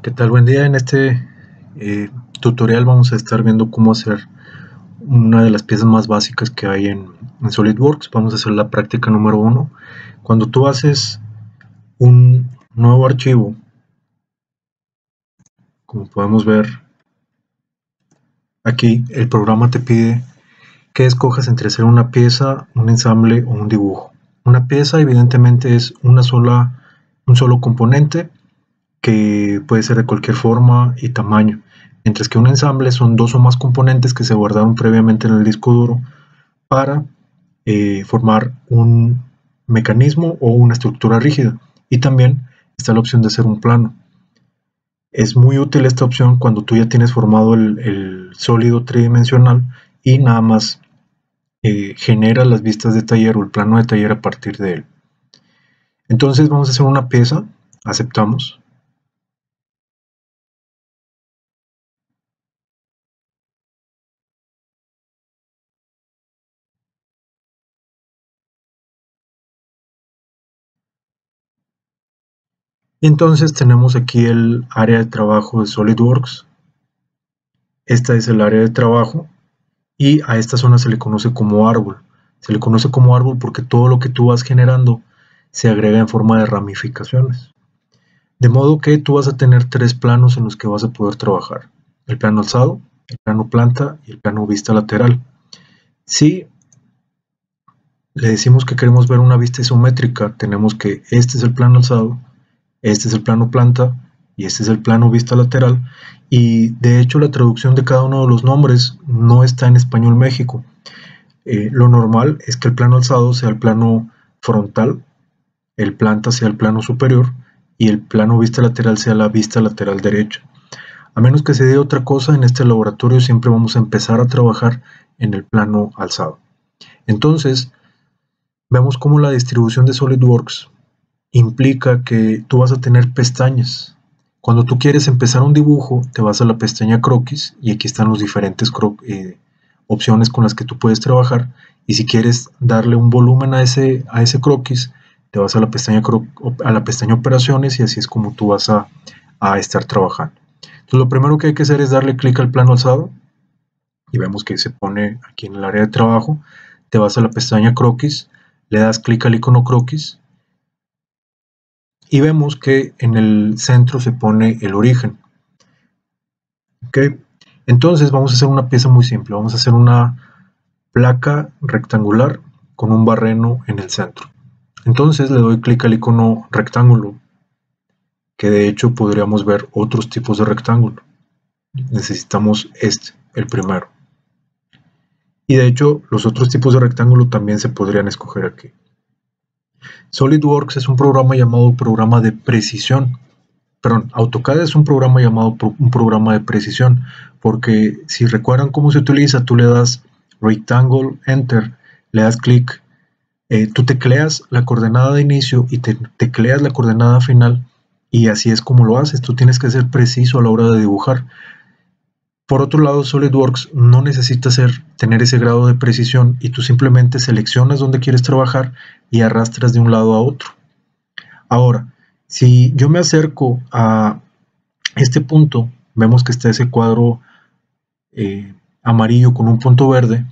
¿Qué tal? Buen día. En este tutorial vamos a estar viendo cómo hacer una de las piezas más básicas que hay en SolidWorks. Vamos a hacer la práctica número 1. Cuando tú haces un nuevo archivo, como podemos ver aquí, el programa te pide que escojas entre hacer una pieza, un ensamble o un dibujo. Una pieza evidentemente es un solo componente que puede ser de cualquier forma y tamaño, mientras que un ensamble son dos o más componentes que se guardaron previamente en el disco duro para formar un mecanismo o una estructura rígida. Y también está la opción de hacer un plano. Es muy útil esta opción cuando tú ya tienes formado el sólido tridimensional y nada más genera las vistas de taller o el plano de taller a partir de él. Entonces vamos a hacer una pieza, aceptamos. Y entonces tenemos aquí el área de trabajo de SolidWorks. Esta es el área de trabajo y a esta zona se le conoce como árbol. Se le conoce como árbol porque todo lo que tú vas generando se agrega en forma de ramificaciones. De modo que tú vas a tener tres planos en los que vas a poder trabajar. El plano alzado, el plano planta y el plano vista lateral. Si le decimos que queremos ver una vista isométrica, tenemos que este es el plano alzado, este es el plano planta y este es el plano vista lateral, y de hecho la traducción de cada uno de los nombres no está en español México. Lo normal es que el plano alzado sea el plano frontal, el planta sea el plano superior y el plano vista lateral sea la vista lateral derecha. A menos que se dé otra cosa, en este laboratorio siempre vamos a empezar a trabajar en el plano alzado. Entonces, vemos cómo la distribución de SolidWorks implica que tú vas a tener pestañas. Cuando tú quieres empezar un dibujo, te vas a la pestaña croquis y aquí están las diferentes opciones con las que tú puedes trabajar. Y si quieres darle un volumen a ese croquis, te vas a la pestaña operaciones y así es como tú vas a estar trabajando. Entonces lo primero que hay que hacer es darle clic al plano alzado y vemos que se pone aquí en el área de trabajo. Te vas a la pestaña croquis, le das clic al icono croquis y vemos que en el centro se pone el origen. ¿Okay? Entonces vamos a hacer una pieza muy simple. Vamos a hacer una placa rectangular con un barreno en el centro. Entonces le doy clic al icono rectángulo, que de hecho podríamos ver otros tipos de rectángulo. Necesitamos este, el primero. Y de hecho los otros tipos de rectángulo también se podrían escoger aquí. SolidWorks es un programa llamado programa de precisión. Perdón, AutoCAD es un programa llamado un programa de precisión, porque si recuerdan cómo se utiliza, tú le das Rectangle, Enter, le das clic, tú tecleas la coordenada de inicio y tecleas la coordenada final, y así es como lo haces. Tú tienes que ser preciso a la hora de dibujar. Por otro lado, SolidWorks no necesita tener ese grado de precisión y tú simplemente seleccionas dónde quieres trabajar y arrastras de un lado a otro. Ahora, si yo me acerco a este punto, vemos que está ese cuadro amarillo con un punto verde,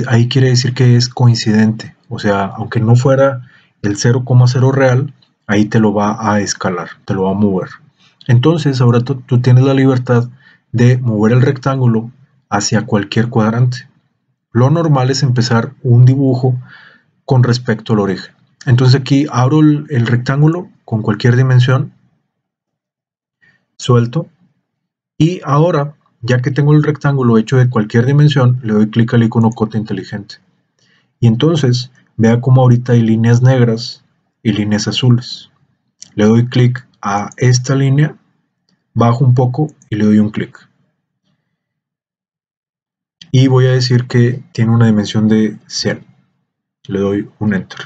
ahí quiere decir que es coincidente, o sea, aunque no fuera el 0,0 real, ahí te lo va a escalar, te lo va a mover. Entonces, ahora tú tienes la libertad de mover el rectángulo hacia cualquier cuadrante. Lo normal es empezar un dibujo con respecto al origen. Entonces aquí abro el rectángulo con cualquier dimensión, suelto, y ahora, ya que tengo el rectángulo hecho de cualquier dimensión, le doy clic al icono cota inteligente. Y entonces, vea cómo ahorita hay líneas negras y líneas azules. Le doy clic a esta línea, bajo un poco y le doy un clic. Y voy a decir que tiene una dimensión de 100. Le doy un Enter.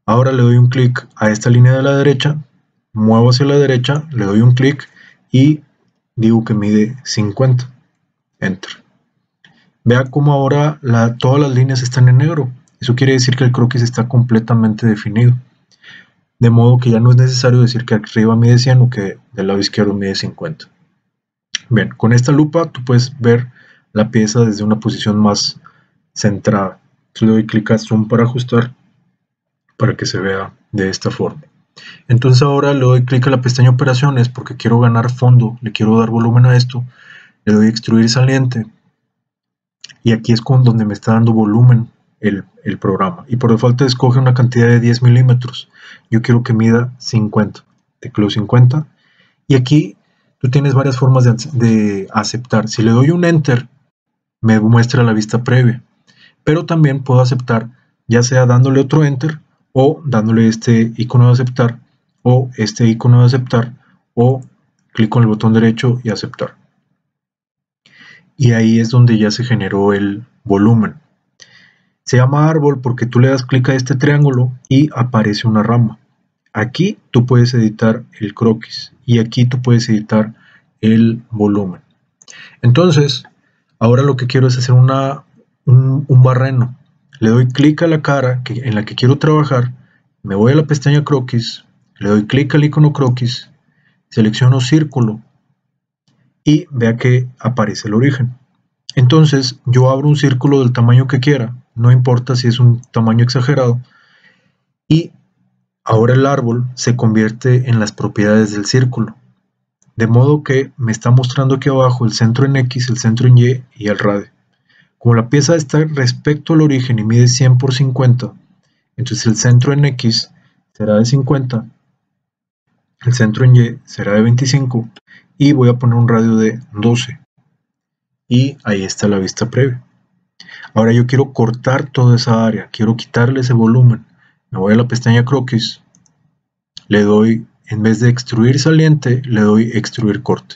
Ahora le doy un clic a esta línea de la derecha, muevo hacia la derecha, le doy un clic y digo que mide 50. Enter. Vea cómo ahora todas las líneas están en negro. Eso quiere decir que el croquis está completamente definido. de modo que ya no es necesario decir que arriba mide 100 o que del lado izquierdo mide 50. Bien, con esta lupa tú puedes ver la pieza desde una posición más centrada. Entonces le doy clic a Zoom para ajustar para que se vea de esta forma. Entonces ahora le doy clic a la pestaña Operaciones porque quiero ganar fondo, le quiero dar volumen a esto, le doy Extruir saliente y aquí es con donde me está dando volumen el programa. Y por default escoge una cantidad de 10 milímetros. Yo quiero que mida 50. Tecleo 50 y aquí tú tienes varias formas de aceptar. Si le doy un Enter, me muestra la vista previa, pero también puedo aceptar ya sea dándole otro Enter o dándole este icono de aceptar o este icono de aceptar o clic con el botón derecho y aceptar. Y ahí es donde ya se generó el volumen. Se llama árbol porque tú le das clic a este triángulo y aparece una rama. Aquí tú puedes editar el croquis y aquí tú puedes editar el volumen. Entonces, ahora lo que quiero es hacer un barreno. Le doy clic a la cara en la que quiero trabajar, me voy a la pestaña croquis, le doy clic al icono croquis, selecciono círculo y vea que aparece el origen. Entonces yo abro un círculo del tamaño que quiera, no importa si es un tamaño exagerado, y ahora el árbol se convierte en las propiedades del círculo. De modo que me está mostrando aquí abajo el centro en X, el centro en Y y el radio. Como la pieza está respecto al origen y mide 100 por 50, entonces el centro en X será de 50, el centro en Y será de 25 y voy a poner un radio de 12. Y ahí está la vista previa. Ahora yo quiero cortar toda esa área, quiero quitarle ese volumen. Me voy a la pestaña croquis, le doy, en vez de extruir saliente, le doy extruir corte.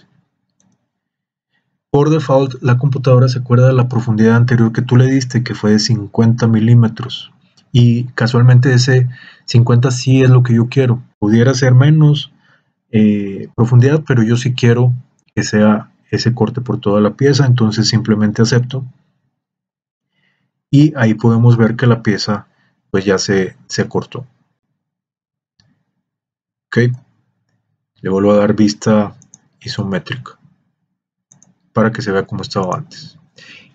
Por default, la computadora se acuerda de la profundidad anterior que tú le diste, que fue de 50 milímetros. Y casualmente ese 50 sí es lo que yo quiero. Pudiera ser menos profundidad, pero yo sí quiero que sea ese corte por toda la pieza, entonces simplemente acepto. Y ahí podemos ver que la pieza pues ya se cortó. Ok, le vuelvo a dar vista isométrica para que se vea como estaba antes.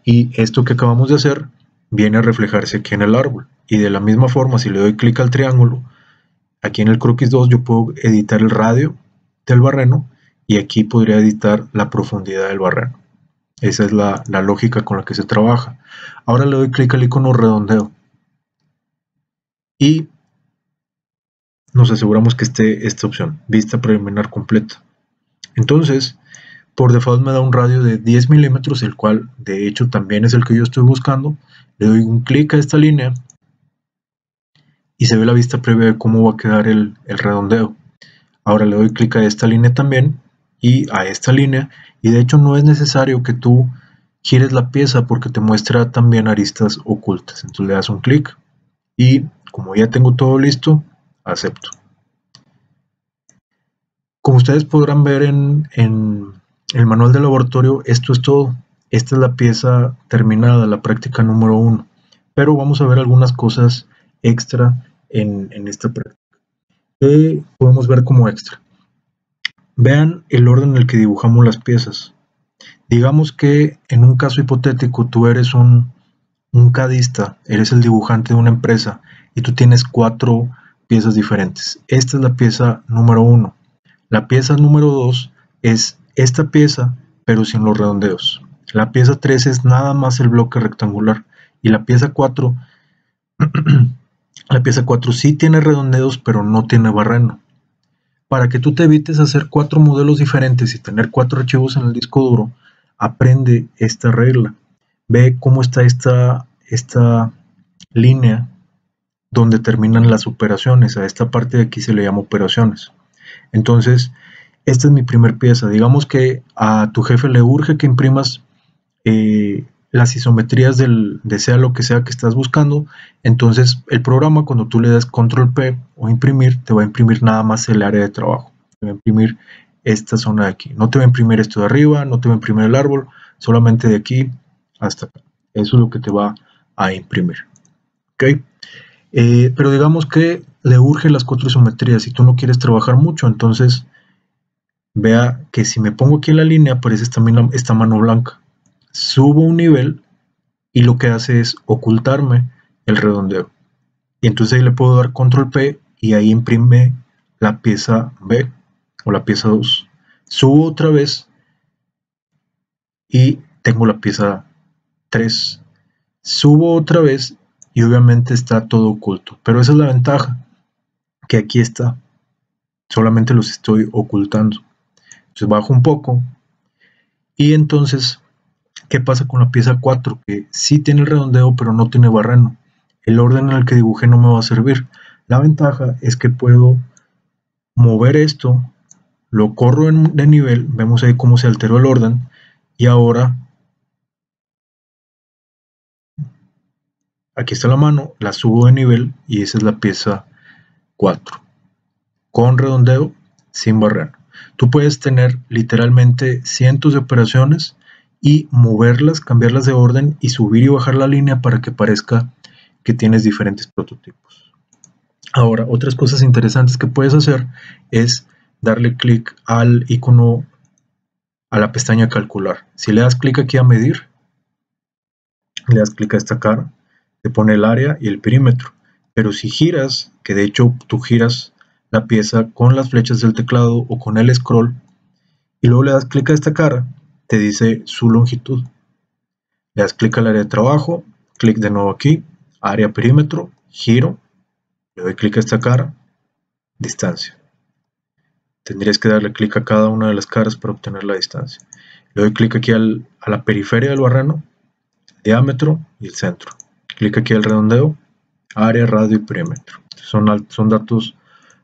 Y esto que acabamos de hacer viene a reflejarse aquí en el árbol. Y de la misma forma, si le doy clic al triángulo, aquí en el croquis 2 yo puedo editar el radio del barreno y aquí podría editar la profundidad del barreno. Esa es la lógica con la que se trabaja. Ahora le doy clic al icono redondeo y nos aseguramos que esté esta opción, vista preliminar completa. Entonces, por default me da un radio de 10 milímetros, el cual de hecho también es el que yo estoy buscando. Le doy un clic a esta línea y se ve la vista previa de cómo va a quedar el redondeo. Ahora le doy clic a esta línea también y a esta línea, y de hecho no es necesario que tú gires la pieza porque te muestra también aristas ocultas. Entonces le das un clic y como ya tengo todo listo, acepto. Como ustedes podrán ver en el manual de laboratorio, esto es todo. Esta es la pieza terminada, la práctica número 1. Pero vamos a ver algunas cosas extra en esta práctica. ¿Qué podemos ver como extra? Vean el orden en el que dibujamos las piezas. Digamos que en un caso hipotético tú eres un cadista, eres el dibujante de una empresa y tú tienes 4 piezas diferentes. Esta es la pieza número 1. La pieza número 2 es esta pieza, pero sin los redondeos. La pieza 3 es nada más el bloque rectangular. Y la pieza 4, la pieza 4 sí tiene redondeos, pero no tiene barreno. Para que tú te evites hacer 4 modelos diferentes y tener 4 archivos en el disco duro, aprende esta regla. Ve cómo está esta línea donde terminan las operaciones. A esta parte de aquí se le llama operaciones. Entonces, esta es mi primer pieza. Digamos que a tu jefe le urge que imprimas las isometrías de sea lo que sea que estás buscando. Entonces, el programa, cuando tú le das control P o imprimir, te va a imprimir nada más el área de trabajo. Te va a imprimir esta zona de aquí. No te va a imprimir esto de arriba, no te va a imprimir el árbol, solamente de aquí hasta acá. Eso es lo que te va a imprimir. ¿Ok? Pero digamos que le urge las 4 isometrías y tú no quieres trabajar mucho, entonces vea que si me pongo aquí en la línea aparece también esta mano blanca. Subo un nivel y lo que hace es ocultarme el redondeo. Y entonces ahí le puedo dar control P y ahí imprime la pieza B o la pieza 2. Subo otra vez y tengo la pieza 3. Subo otra vez y obviamente está todo oculto. Pero esa es la ventaja, que aquí está. Solamente los estoy ocultando. Entonces bajo un poco y entonces, ¿qué pasa con la pieza 4? Que sí tiene el redondeo pero no tiene barreno. El orden en el que dibujé no me va a servir. La ventaja es que puedo mover esto, lo corro de nivel, vemos ahí cómo se alteró el orden y ahora aquí está la mano, la subo de nivel y esa es la pieza 4 con redondeo, sin barreno. Tú puedes tener literalmente cientos de operaciones y moverlas, cambiarlas de orden y subir y bajar la línea para que parezca que tienes diferentes prototipos. Ahora, otras cosas interesantes que puedes hacer es darle clic al icono, a la pestaña calcular. Si le das clic aquí a medir, le das clic a esta cara, te pone el área y el perímetro. Pero si giras, que de hecho tú giras la pieza con las flechas del teclado o con el scroll, y luego le das clic a esta cara, te dice su longitud. Le das clic al área de trabajo, clic de nuevo aquí, área perímetro, giro, le doy clic a esta cara, distancia. Tendrías que darle clic a cada una de las caras para obtener la distancia. Le doy clic aquí a la periferia del barreno, diámetro y el centro. Clic aquí al redondeo, área, radio y perímetro. Son datos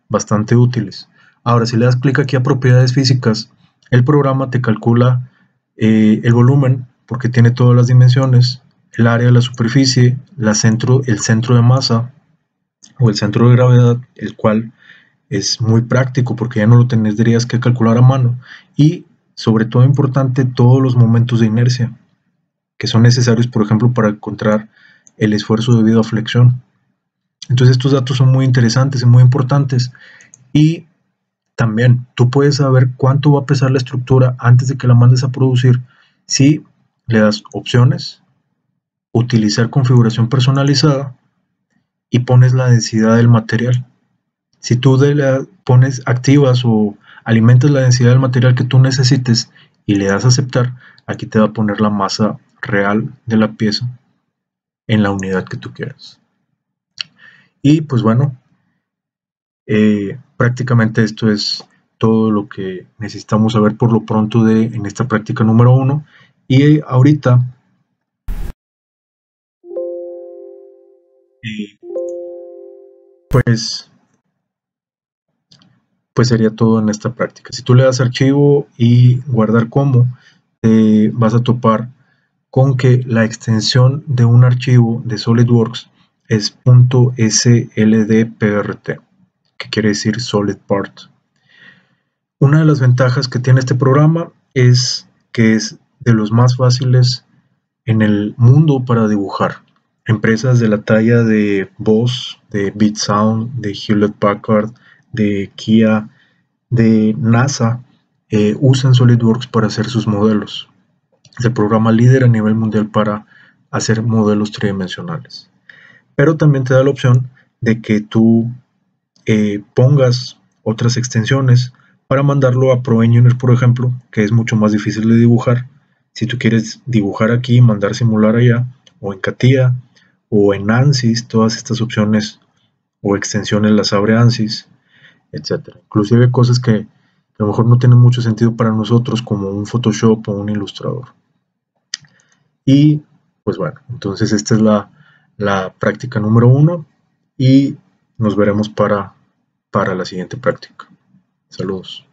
bastante útiles. Ahora, si le das clic aquí a propiedades físicas, el programa te calcula el volumen, porque tiene todas las dimensiones, el área de la superficie, el centro de masa o el centro de gravedad, el cual es muy práctico porque ya no lo tendrías que calcular a mano, y sobre todo importante, todos los momentos de inercia que son necesarios, por ejemplo, para encontrar el esfuerzo debido a flexión. Entonces estos datos son muy interesantes y muy importantes, y también tú puedes saber cuánto va a pesar la estructura antes de que la mandes a producir si le das opciones, utilizar configuración personalizada y pones la densidad del material. Si tú pones, activas o alimentas la densidad del material que tú necesites y le das a aceptar, aquí te va a poner la masa real de la pieza en la unidad que tú quieras. Y pues bueno, prácticamente esto es todo lo que necesitamos saber por lo pronto en esta práctica número 1. Y ahorita pues sería todo en esta práctica. Si tú le das archivo y guardar como, vas a topar con que la extensión de un archivo de SolidWorks es .sldprt, que quiere decir Solid Part. Una de las ventajas que tiene este programa es que es de los más fáciles en el mundo para dibujar. Empresas de la talla de Bosch, de Beat Sound, de Hewlett Packard, de Kia, de NASA, usan SolidWorks para hacer sus modelos. Es el programa líder a nivel mundial para hacer modelos tridimensionales. Pero también te da la opción de que tú pongas otras extensiones para mandarlo a ProEngineer, por ejemplo, que es mucho más difícil de dibujar. Si tú quieres dibujar aquí y mandar simular allá, o en CATIA, o en ANSYS, todas estas opciones o extensiones las abre ANSYS, etc. Inclusive cosas que a lo mejor no tienen mucho sentido para nosotros, como un Photoshop o un Illustrator. Y pues bueno, entonces esta es la práctica número 1 y nos veremos para la siguiente práctica. Saludos.